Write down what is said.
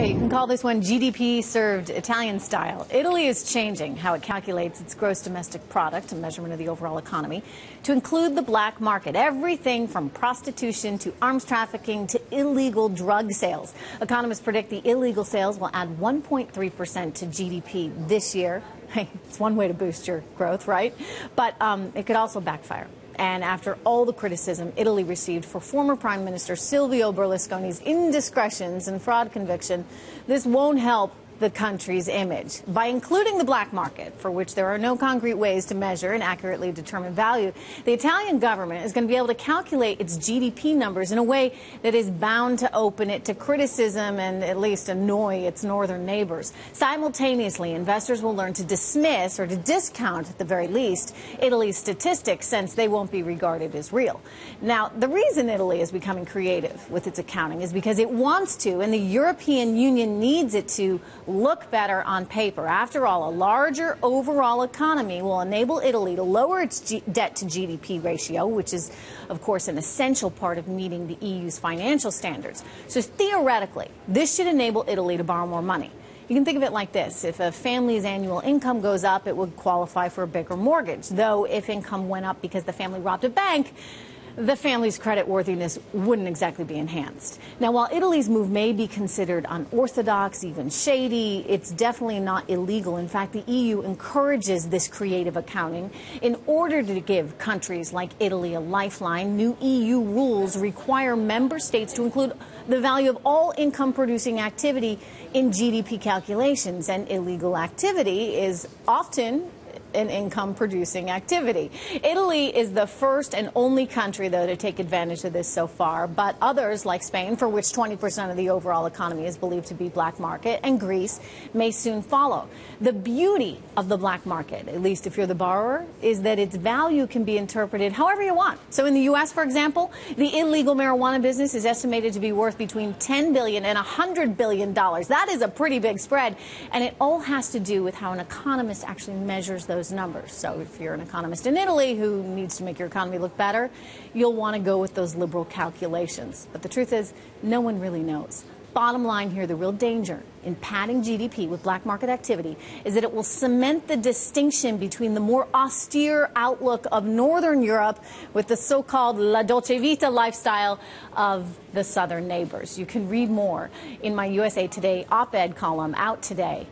Okay, you can call this one GDP served Italian style. Italy is changing how it calculates its gross domestic product, a measurement of the overall economy, to include the black market. Everything from prostitution to arms trafficking to illegal drug sales. Economists predict the illegal sales will add 1.3% to GDP this year. Hey, it's one way to boost your growth, right? But it could also backfire. And after all the criticism Italy received for former Prime Minister Silvio Berlusconi's indiscretions and fraud conviction, this won't help the country's image. By including the black market, for which there are no concrete ways to measure and accurately determine value, the Italian government is going to be able to calculate its GDP numbers in a way that is bound to open it to criticism and at least annoy its northern neighbors. Simultaneously, investors will learn to dismiss or to discount, at the very least, Italy's statistics, since they won't be regarded as real. Now, the reason Italy is becoming creative with its accounting is because it wants to, and the European Union needs it to, look better on paper. After all, a larger overall economy will enable Italy to lower its debt to GDP ratio, which is, of course, an essential part of meeting the EU's financial standards. So theoretically, this should enable Italy to borrow more money. You can think of it like this. If a family's annual income goes up, it would qualify for a bigger mortgage. Though if income went up because the family robbed a bank, the family's creditworthiness wouldn't exactly be enhanced. Now, while Italy's move may be considered unorthodox, even shady, it's definitely not illegal. In fact, the EU encourages this creative accounting. In order to give countries like Italy a lifeline, new EU rules require member states to include the value of all income-producing activity in GDP calculations, and illegal activity is often an income-producing activity. Italy is the first and only country, though, to take advantage of this so far, but others, like Spain, for which 20% of the overall economy is believed to be black market, and Greece may soon follow. The beauty of the black market, at least if you're the borrower, is that its value can be interpreted however you want. So in the U.S., for example, the illegal marijuana business is estimated to be worth between $10 billion and $100 billion. That is a pretty big spread, and it all has to do with how an economist actually measures those numbers. So if you're an economist in Italy who needs to make your economy look better, you'll want to go with those liberal calculations. But the truth is, no one really knows. Bottom line here, the real danger in padding GDP with black market activity is that it will cement the distinction between the more austere outlook of Northern Europe with the so-called La Dolce Vita lifestyle of the southern neighbors. You can read more in my USA Today op-ed column out today.